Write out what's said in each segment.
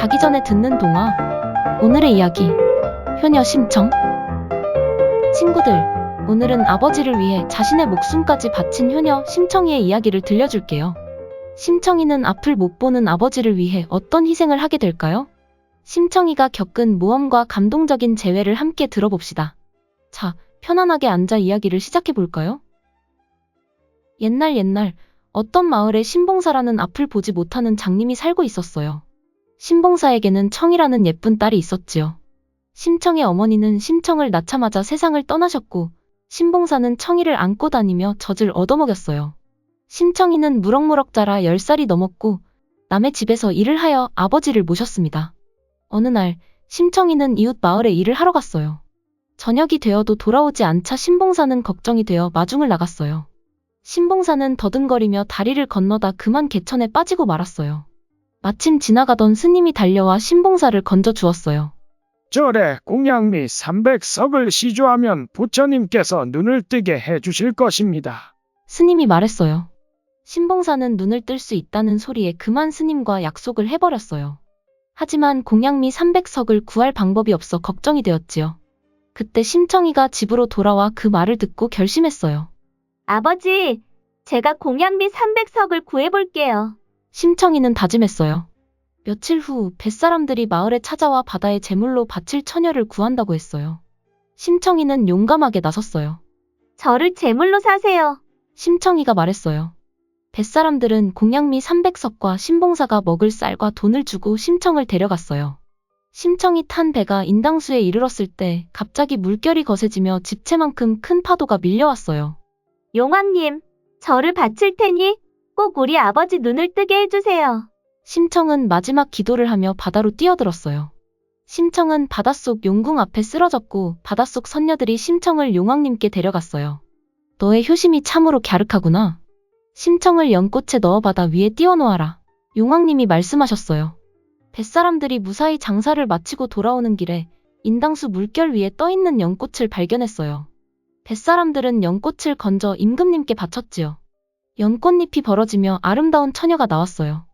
자기 전에 듣는 동화. 오늘의 이야기, 효녀 심청. 친구들, 오늘은 아버지를 위해 자신의 목숨까지 바친 효녀 심청이의 이야기를 들려줄게요. 심청이는 앞을 못 보는 아버지를 위해 어떤 희생을 하게 될까요? 심청이가 겪은 모험과 감동적인 재회를 함께 들어봅시다. 자, 편안하게 앉아 이야기를 시작해볼까요? 옛날 어떤 마을에 신봉사라는 앞을 보지 못하는 장님이 살고 있었어요. 신봉사에게는 청이라는 예쁜 딸이 있었지요. 심청의 어머니는 심청을 낳자마자 세상을 떠나셨고, 신봉사는 청이를 안고 다니며 젖을 얻어먹였어요. 심청이는 무럭무럭 자라 10살이 넘었고, 남의 집에서 일을 하여 아버지를 모셨습니다. 어느 날, 심청이는 이웃 마을에 일을 하러 갔어요. 저녁이 되어도 돌아오지 않자 신봉사는 걱정이 되어 마중을 나갔어요. 신봉사는 더듬거리며 다리를 건너다 그만 개천에 빠지고 말았어요. 마침 지나가던 스님이 달려와 신봉사를 건져 주었어요. 절에 공양미 300석을 시주하면 부처님께서 눈을 뜨게 해주실 것입니다. 스님이 말했어요. 신봉사는 눈을 뜰 수 있다는 소리에 그만 스님과 약속을 해버렸어요. 하지만 공양미 300석을 구할 방법이 없어 걱정이 되었지요. 그때 심청이가 집으로 돌아와 그 말을 듣고 결심했어요. 아버지, 제가 공양미 300석을 구해볼게요. 심청이는 다짐했어요. 며칠 후 뱃사람들이 마을에 찾아와 바다에 제물로 바칠 처녀를 구한다고 했어요. 심청이는 용감하게 나섰어요. 저를 제물로 사세요. 심청이가 말했어요. 뱃사람들은 공양미 300석과 신봉사가 먹을 쌀과 돈을 주고 심청을 데려갔어요. 심청이 탄 배가 인당수에 이르렀을 때 갑자기 물결이 거세지며 집채만큼 큰 파도가 밀려왔어요. 용왕님, 저를 바칠 테니 꼭 우리 아버지 눈을 뜨게 해주세요. 심청은 마지막 기도를 하며 바다로 뛰어들었어요. 심청은 바닷속 용궁 앞에 쓰러졌고 바닷속 선녀들이 심청을 용왕님께 데려갔어요. 너의 효심이 참으로 갸륵하구나. 심청을 연꽃에 넣어 바다 위에 띄워놓아라. 용왕님이 말씀하셨어요. 뱃사람들이 무사히 장사를 마치고 돌아오는 길에 인당수 물결 위에 떠있는 연꽃을 발견했어요. 뱃사람들은 연꽃을 건져 임금님께 바쳤지요. 연꽃잎이 벌어지며 아름다운 처녀가 나왔어요.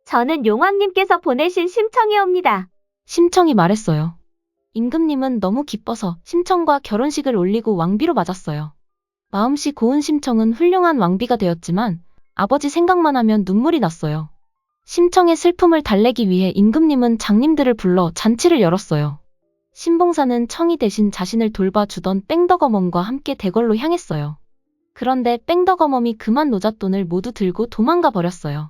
저는 용왕님께서 보내신 심청이옵니다. 심청이 말했어요. 임금님은 너무 기뻐서 심청과 결혼식을 올리고 왕비로 맞았어요. 마음씨 고운 심청은 훌륭한 왕비가 되었지만 아버지 생각만 하면 눈물이 났어요. 심청의 슬픔을 달래기 위해 임금님은 장님들을 불러 잔치를 열었어요. 신봉사는 청이 대신 자신을 돌봐주던 뺑덕어멈과 함께 대궐로 향했어요. 그런데 뺑덕어멈이 그만 노잣돈을 모두 들고 도망가 버렸어요.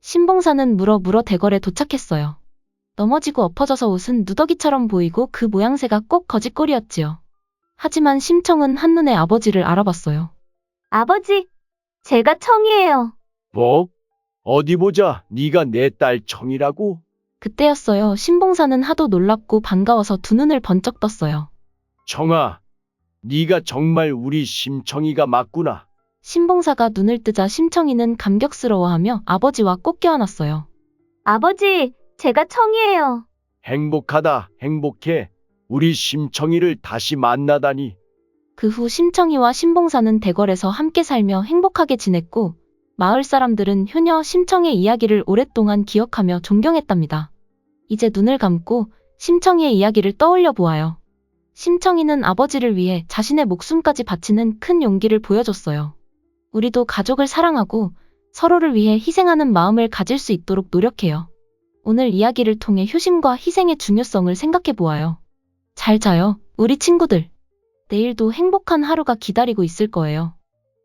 신봉사는 물어 대궐에 도착했어요. 넘어지고 엎어져서 옷은 누더기처럼 보이고 그 모양새가 꼭 거짓골이었지요. 하지만 심청은 한눈에 아버지를 알아봤어요. 아버지, 제가 청이에요. 뭐? 어디 보자. 네가 내 딸 청이라고? 그때였어요. 신봉사는 하도 놀랍고 반가워서 두 눈을 번쩍 떴어요. 청아, 네가 정말 우리 심청이가 맞구나. 신봉사가 눈을 뜨자 심청이는 감격스러워하며 아버지와 꼭 껴안았어요. 아버지, 제가 청이에요. 행복하다, 행복해. 우리 심청이를 다시 만나다니. 그 후 심청이와 신봉사는 대궐에서 함께 살며 행복하게 지냈고 마을 사람들은 효녀 심청의 이야기를 오랫동안 기억하며 존경했답니다. 이제 눈을 감고 심청이의 이야기를 떠올려 보아요. 심청이는 아버지를 위해 자신의 목숨까지 바치는 큰 용기를 보여줬어요. 우리도 가족을 사랑하고 서로를 위해 희생하는 마음을 가질 수 있도록 노력해요. 오늘 이야기를 통해 효심과 희생의 중요성을 생각해 보아요. 잘 자요, 우리 친구들. 내일도 행복한 하루가 기다리고 있을 거예요.